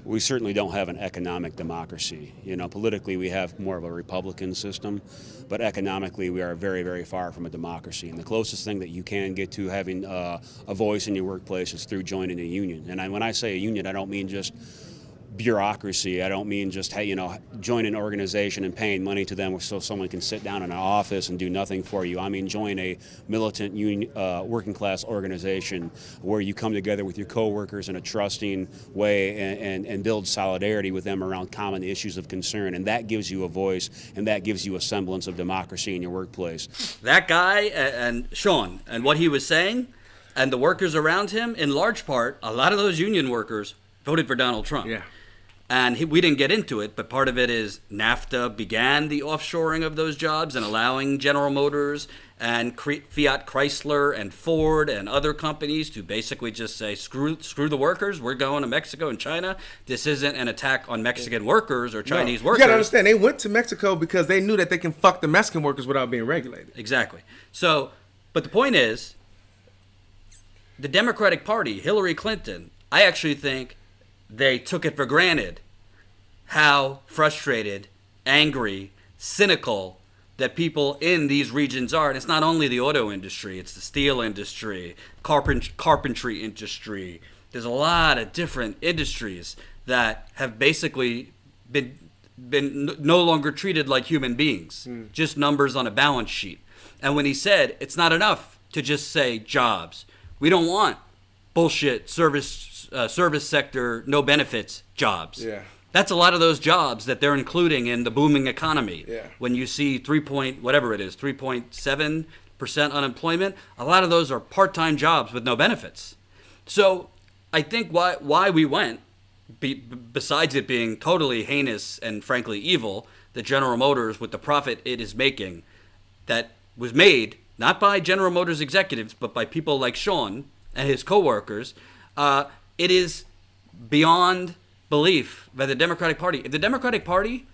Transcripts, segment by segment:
we certainly don't have an economic democracy. Politically we have more of a Republican system, but economically we are very, very far from a democracy. And the closest thing that you can get to having a voice in your workplace is through joining a union. And when I say a union, I don't mean just bureaucracy. I don't mean just, hey, join an organization and paying money to them so someone can sit down in an office and do nothing for you. I mean, join a militant union, working class organization where you come together with your coworkers in a trusting way and build solidarity with them around common issues of concern. And that gives you a voice, and that gives you a semblance of democracy in your workplace. That guy and Sean and what he was saying and the workers around him, in large part, a lot of those union workers voted for Donald Trump. Yeah. And we didn't get into it, but part of it is NAFTA began the offshoring of those jobs and allowing General Motors and Fiat Chrysler and Ford and other companies to basically just say, screw the workers, we're going to Mexico and China. This isn't an attack on Mexican workers or Chinese workers. You got to understand, they went to Mexico because they knew that they can fuck the Mexican workers without being regulated. Exactly. So, but the point is, the Democratic Party, Hillary Clinton, I actually think they took it for granted how frustrated, angry, cynical that people in these regions are. And it's not only the auto industry, it's the steel industry, carpentry industry. There's a lot of different industries that have basically been no longer treated like human beings, just numbers on a balance sheet. And when he said it's not enough to just say jobs, we don't want bullshit service sector, no benefits jobs. Yeah. That's a lot of those jobs that they're including in the booming economy. Yeah. When you see 3.7% unemployment, a lot of those are part-time jobs with no benefits. So I think why we went, besides it being totally heinous and frankly evil, that General Motors, with the profit it is making, that was made not by General Motors executives, but by people like Sean and his coworkers, it is beyond belief by the Democratic Party. If the Democratic Party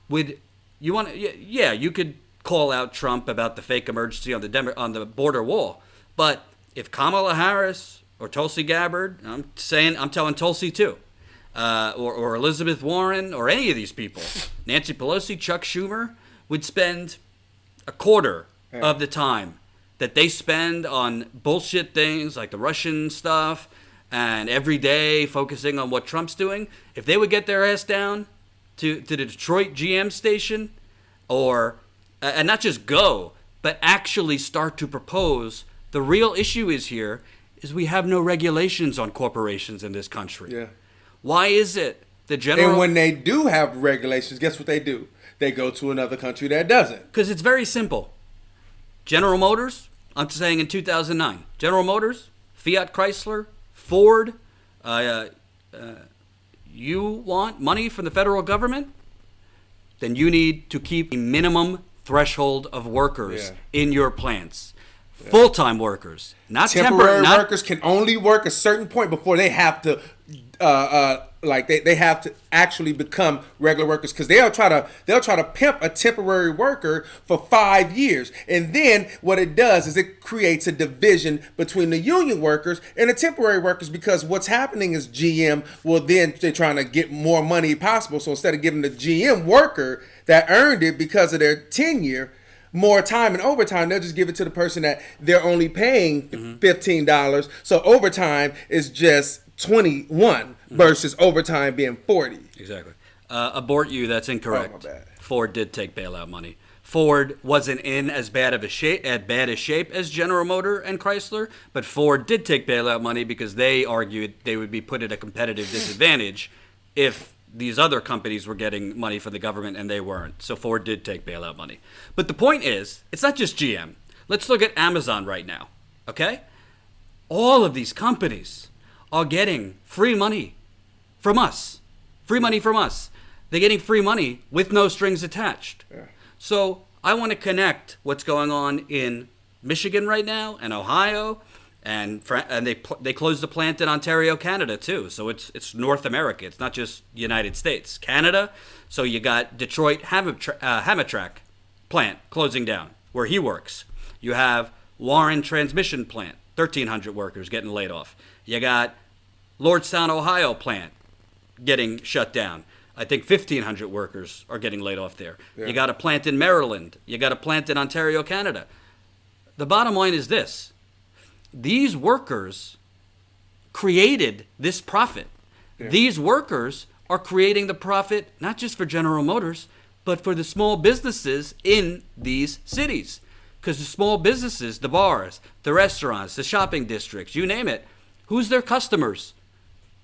would, you could call out Trump about the fake emergency on the border wall, but if Kamala Harris or Tulsi Gabbard, I'm telling Tulsi too, or Elizabeth Warren or any of these people, Nancy Pelosi, Chuck Schumer, would spend a quarter of the time that they spend on bullshit things like the Russian stuff and every day focusing on what Trump's doing, if they would get their ass down to the Detroit GM station, and not just go, but actually start to propose, the real issue is we have no regulations on corporations in this country. Yeah. Why is it the general... And when they do have regulations, guess what they do? They go to another country that doesn't. Because it's very simple. General Motors, I'm saying in 2009, General Motors, Fiat Chrysler, Ford, you want money from the federal government? Then you need to keep a minimum threshold of workers in your plants. Yeah. Full-time workers, not temporary workers can only work a certain point before they have to they have to actually become regular workers, because they'll try to pimp a temporary worker for 5 years, and then what it does is it creates a division between the union workers and the temporary workers, because what's happening is GM they're trying to get more money possible, so instead of giving the GM worker that earned it because of their tenure more time and overtime, they'll just give it to the person that they're only paying $15. So overtime is just 21 versus overtime being 40. Exactly. Abort you, that's incorrect. Oh, my bad. Ford did take bailout money. Ford wasn't in as bad a shape as General Motors and Chrysler, but Ford did take bailout money because they argued they would be put at a competitive disadvantage if these other companies were getting money from the government and they weren't. So Ford did take bailout money. But the point is, it's not just GM. Let's look at Amazon right now, okay? All of these companies are getting free money from us. Free money from us. They're getting free money with no strings attached. Yeah. So I want to connect what's going on in Michigan right now and Ohio, and they closed the plant in Ontario, Canada too. So it's North America. It's not just United States. Canada. So you got Detroit Hamtramck plant closing down where he works. You have Warren Transmission plant, 1,300 workers getting laid off. You got Lordstown, Ohio plant getting shut down. I think 1,500 workers are getting laid off there. Yeah. You got a plant in Maryland. You got a plant in Ontario, Canada. The bottom line is this. These workers created this profit. Yeah. These workers are creating the profit not just for General Motors, but for the small businesses in these cities. Because the small businesses, the bars, the restaurants, the shopping districts, you name it, who's their customers?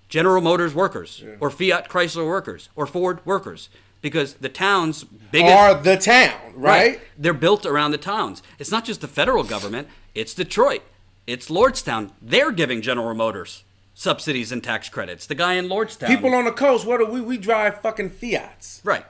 General Motors workers, or Fiat Chrysler workers, or Ford workers. Because the town's biggest... Are the town, right? They're built around the towns. It's not just the federal government. It's Detroit. It's Lordstown. They're giving General Motors subsidies and tax credits. The guy in Lordstown. People on the coast, what do we drive fucking Fiats. Right.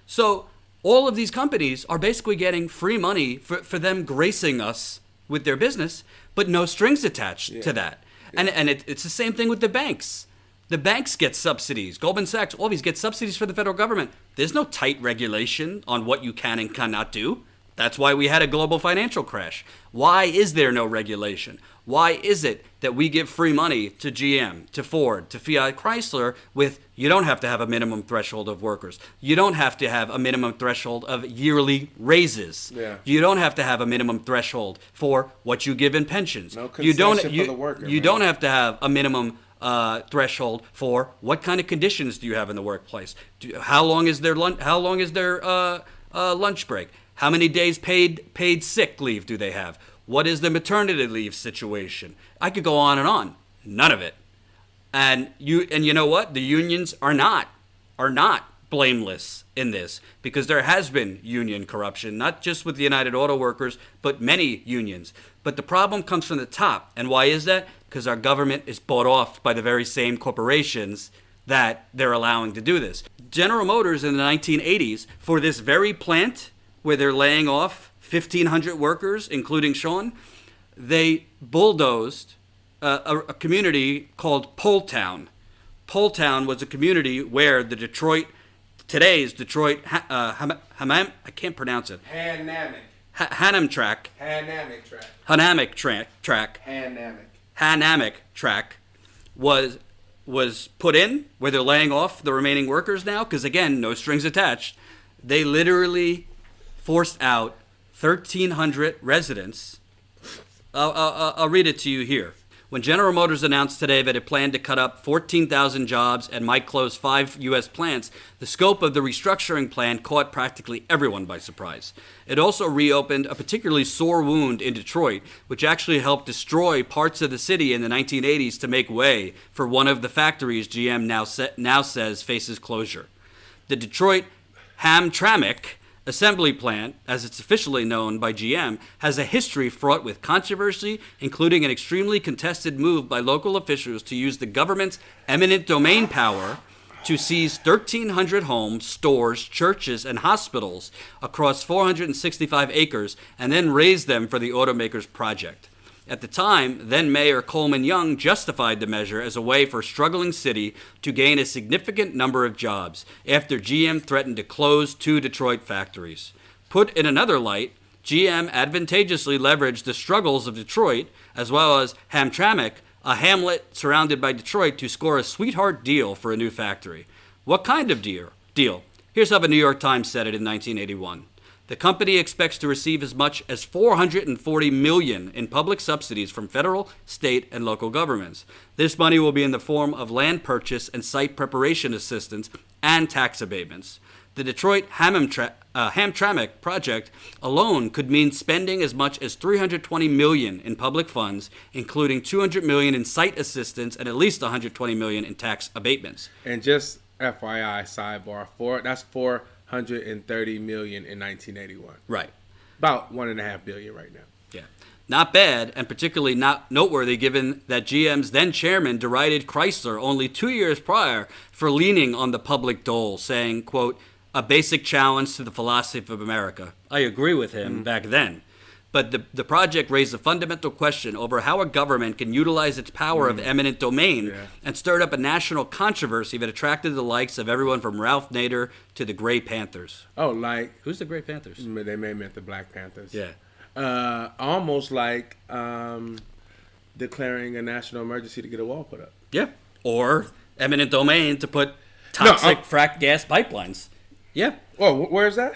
So all of these companies are basically getting free money for them gracing us with their business, but no strings attached to that. Yeah. And it's the same thing with the banks. The banks get subsidies. Goldman Sachs, all these get subsidies for the federal government. There's no tight regulation on what you can and cannot do. That's why we had a global financial crash. Why is there no regulation? Why is it that we give free money to GM, to Ford, to Fiat Chrysler with you don't have to have a minimum threshold of workers. You don't have to have a minimum threshold of yearly raises. Yeah. You don't have to have a minimum threshold for what you give in pensions. No concession for the worker. You don't have to have a minimum threshold for what kind of conditions do you have in the workplace. How long is their lunch break? How many days paid sick leave do they have? What is the maternity leave situation? I could go on and on. None of it. And you know what? The unions are not blameless in this, because there has been union corruption, not just with the United Auto Workers, but many unions. But the problem comes from the top. And why is that? Because our government is bought off by the very same corporations that they're allowing to do this. General Motors in the 1980s, for this very plant where they're laying off 1,500 workers, including Sean, they bulldozed a community called Poletown. Poletown was a community where the today's Detroit, I can't pronounce it. Hanamic track was put in, where they're laying off the remaining workers now, because again, no strings attached. They literally forced out 1,300 residents. I'll read it to you here. When General Motors announced today that it planned to cut up 14,000 jobs and might close 5 U.S. plants, the scope of the restructuring plan caught practically everyone by surprise. It also reopened a particularly sore wound in Detroit, which actually helped destroy parts of the city in the 1980s to make way for one of the factories GM now says faces closure. The Detroit Hamtramck assembly plant, as it's officially known by GM, has a history fraught with controversy, including an extremely contested move by local officials to use the government's eminent domain power to seize 1,300 homes, stores, churches, and hospitals across 465 acres and then raze them for the automaker's project. At the time, then Mayor Coleman Young justified the measure as a way for a struggling city to gain a significant number of jobs after GM threatened to close 2 Detroit factories. Put in another light, GM advantageously leveraged the struggles of Detroit, as well as Hamtramck, a hamlet surrounded by Detroit, to score a sweetheart deal for a new factory. What kind of deal? Here's how the New York Times said it in 1981. The company expects to receive as much as $440 million in public subsidies from federal, state, and local governments. This money will be in the form of land purchase and site preparation assistance and tax abatements. The Detroit Hamtramck project alone could mean spending as much as $320 million in public funds, including $200 million in site assistance and at least $120 million in tax abatements. And just FYI, sidebar, that's $430 million in 1981. Right. About $1.5 billion right now. Yeah. Not bad, and particularly not noteworthy given that GM's then chairman derided Chrysler only 2 years prior for leaning on the public dole, saying, quote, a basic challenge to the philosophy of America. I agree with him back then. But the project raised a fundamental question over how a government can utilize its power of eminent domain and stirred up a national controversy that attracted the likes of everyone from Ralph Nader to the Grey Panthers. Oh, like... Who's the Grey Panthers? They may have meant the Black Panthers. Yeah. Almost like declaring a national emergency to get a wall put up. Yeah. Or eminent domain to put toxic frack gas pipelines. Yeah. Oh, where's that?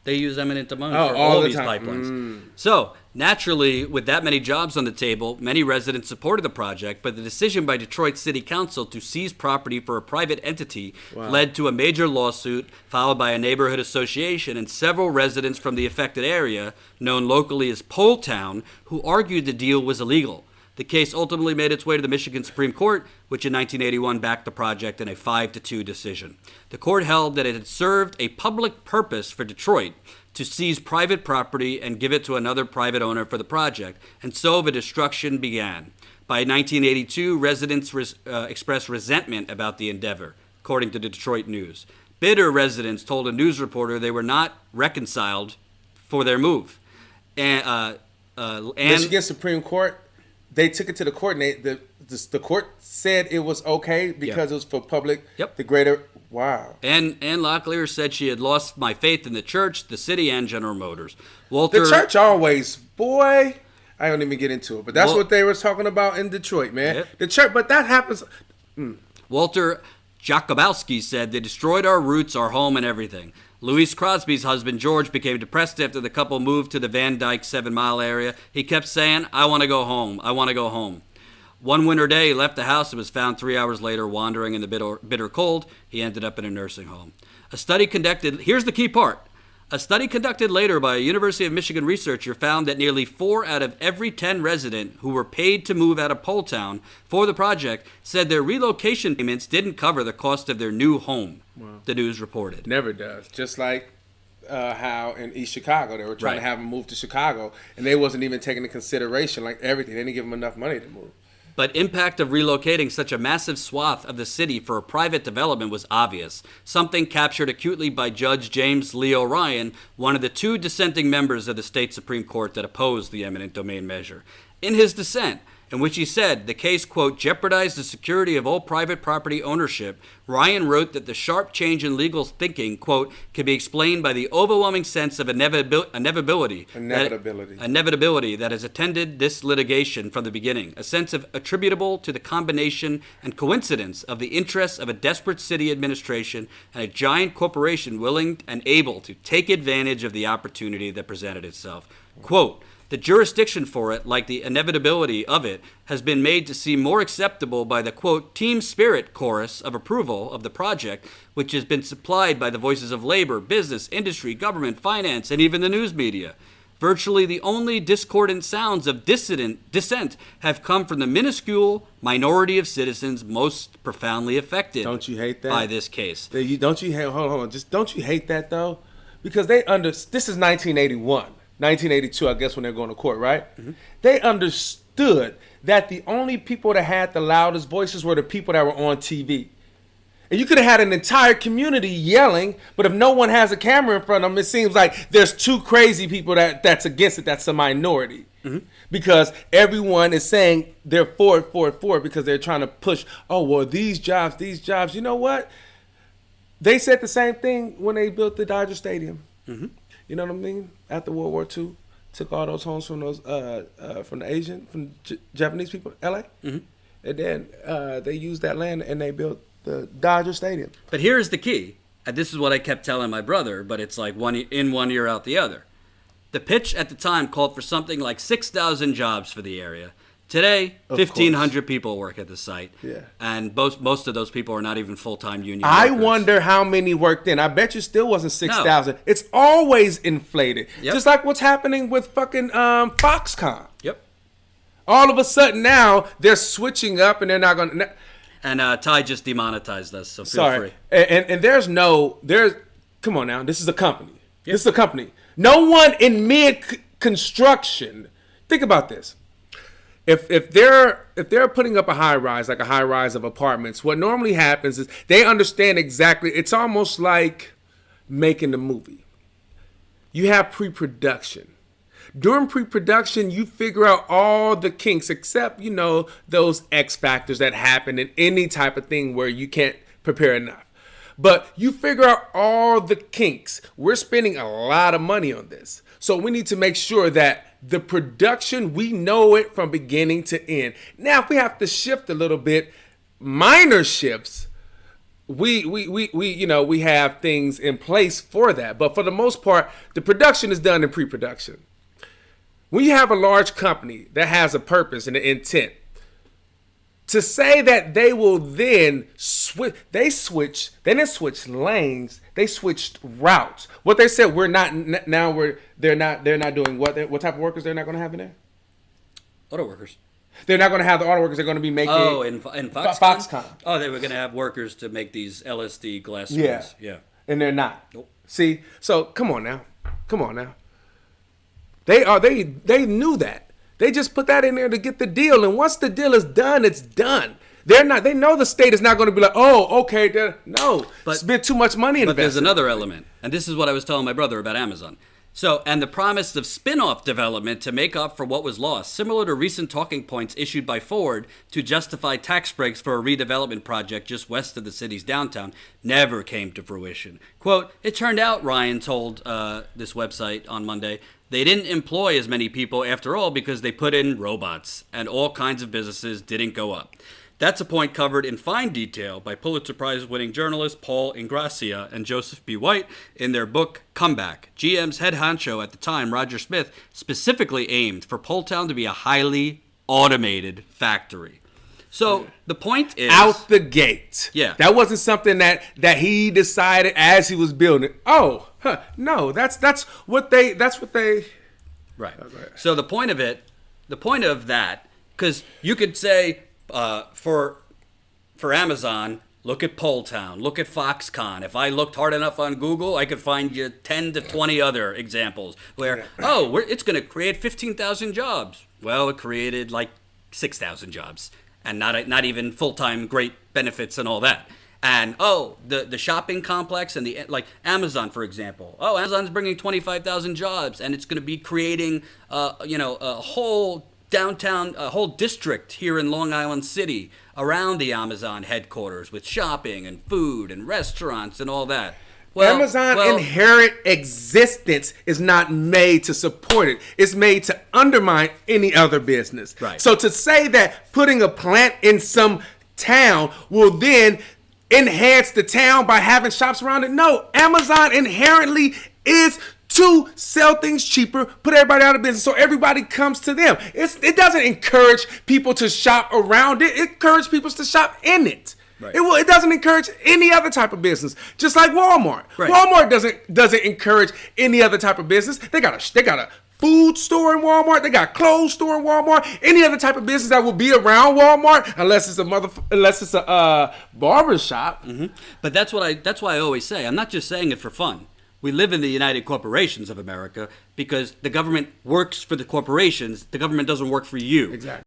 They use eminent domain Oh, for all all the these time. pipelines. So, naturally, with that many jobs on the table, many residents supported the project, but the decision by Detroit City Council to seize property for a private entity led to a major lawsuit followed by a neighborhood association and several residents from the affected area, known locally as Poletown, who argued the deal was illegal. The case ultimately made its way to the Michigan Supreme Court, which in 1981 backed the project in a 5-2 decision. The court held that it had served a public purpose for Detroit to seize private property and give it to another private owner for the project, and so the destruction began. By 1982, residents expressed resentment about the endeavor, according to the Detroit News. Bitter residents told a news reporter they were not reconciled for their move. And Michigan Supreme Court, they took it to the court, and the court said it was okay because it was for public. Yep. The greater. Wow. And Locklear said she had lost my faith in the church, the city, and General Motors. Walter, The church always, boy. I don't even get into it, but that's what they were talking about in Detroit, man. Yep. The church, but that happens. Walter Jakubowski said they destroyed our roots, our home, and everything. Louise Crosby's husband, George, became depressed after the couple moved to the Van Dyke 7 Mile area. He kept saying, I want to go home. I want to go home. One winter day, he left the house and was found 3 hours later wandering in the bitter cold. He ended up in a nursing home. Here's the key part. A study conducted later by a University of Michigan researcher found that nearly 4 out of every 10 residents who were paid to move out of Poletown for the project said their relocation payments didn't cover the cost of their new home, the news reported. Never does. Just like how in East Chicago, they were trying to Right. have them move to Chicago, and they wasn't even taking into consideration like everything. They didn't give them enough money to move. But impact of relocating such a massive swath of the city for a private development was obvious, something captured acutely by Judge James Leo Ryan, one of the 2 dissenting members of the state Supreme Court that opposed the eminent domain measure. In his dissent, in which he said the case, quote, jeopardized the security of all private property ownership, Ryan wrote that the sharp change in legal thinking, quote, can be explained by the overwhelming sense of inevitability that has attended this litigation from the beginning, a sense of attributable to the combination and coincidence of the interests of a desperate city administration and a giant corporation willing and able to take advantage of the opportunity that presented itself. Quote, the jurisdiction for it, like the inevitability of it, has been made to seem more acceptable by the, quote, team spirit chorus of approval of the project, which has been supplied by the voices of labor, business, industry, government, finance, and even the news media. Virtually the only discordant sounds of dissent have come from the minuscule minority of citizens most profoundly affected Don't you hate that? by this case. Don't you hate? Hold on. Just don't you hate that though? Because this is 1981. 1982, I guess, when they're going to court, right? Mm-hmm. They understood that the only people that had the loudest voices were the people that were on TV. And you could have had an entire community yelling, but if no one has a camera in front of them, it seems like there's 2 crazy people that's against it. That's a minority. Mm-hmm. Because everyone is saying they're for it, because they're trying to push, oh, well, these jobs. You know what? They said the same thing when they built the Dodger Stadium. Mm-hmm. You know what I mean? After World War II, took all those homes from those from the Japanese people, LA, mm-hmm. And then they used that land and they built the Dodger Stadium. But here's the key, and this is what I kept telling my brother, but it's like one ear out the other. The pitch at the time called for something like 6,000 jobs for the area. Today, 1,500 people work at the site. Yeah. And most of those people are not even full-time union I workers. wonder how many worked in. I bet you still wasn't 6,000. No. It's always inflated. Yep. Just like what's happening with fucking Foxconn. Yep. All of a sudden now, they're switching up and they're not going to... And Ty just demonetized us, so feel Sorry. free. And come on now, this is a company. Yep. This is a company. No one in mid-construction... Think about this. If they're putting up a high rise of apartments, what normally happens is they understand exactly. It's almost like making the movie. You have pre-production. During pre-production, you figure out all the kinks, except those X factors that happen in any type of thing where you can't prepare enough. But you figure out all the kinks. We're spending a lot of money on this, so we need to make sure that the production, we know it from beginning to end. Now, if we have to shift a little bit, minor shifts, we have things in place for that. But for the most part, the production is done in pre-production. When you have a large company that has a purpose and an intent, to say that they will then they didn't switch lanes, they switched routes. What they said, they're not doing what type of workers they're not going to have in there? Auto workers. They're not going to have the auto workers. They're going to be making. Oh, in Foxconn? Foxconn. Oh, they were going to have workers to make these LSD glass Yeah. screens. Yeah. And they're not. Nope. See, so come on now. They knew that. They just put that in there to get the deal, and once the deal is done, it's done. They know the state is not going to be like, oh, okay, no, spent too much money invested. But there's another element, and this is what I was telling my brother about Amazon. So, and the promise of spin-off development to make up for what was lost, similar to recent talking points issued by Ford to justify tax breaks for a redevelopment project just west of the city's downtown, never came to fruition. Quote, it turned out, Ryan told this website on Monday, they didn't employ as many people after all because they put in robots, and all kinds of businesses didn't go up. That's a point covered in fine detail by Pulitzer Prize-winning journalists Paul Ingrassia and Joseph B. White in their book Comeback. GM's head honcho at the time, Roger Smith, specifically aimed for Poletown to be a highly automated factory. So the point is, out the gate. Yeah. That wasn't something that he decided as he was building. Oh, no, that's what they right. So the point of that, because you could say for Amazon, look at Poletown, look at Foxconn. If I looked hard enough on Google, I could find you 10 to 20 other examples where, it's going to create 15,000 jobs. Well, it created like 6,000 jobs. And not even full-time great benefits and all that. And the shopping complex and like Amazon, for example. Oh, Amazon's bringing 25,000 jobs, and it's going to be creating a whole downtown, a whole district here in Long Island City around the Amazon headquarters with shopping and food and restaurants and all that. Amazon's inherent existence is not made to support it. It's made to undermine any other business. Right. So to say that putting a plant in some town will then enhance the town by having shops around it, no. Amazon inherently is to sell things cheaper, put everybody out of business so everybody comes to them. It doesn't encourage people to shop around it. It encourages people to shop in it. Right. It doesn't encourage any other type of business, just like Walmart. Right. Walmart doesn't encourage any other type of business. They got a food store in Walmart. They got clothes store in Walmart. Any other type of business that will be around Walmart, unless it's a barber shop. Mm-hmm. But that's why I always say, I'm not just saying it for fun. We live in the United Corporations of America because the government works for the corporations. The government doesn't work for you. Exactly.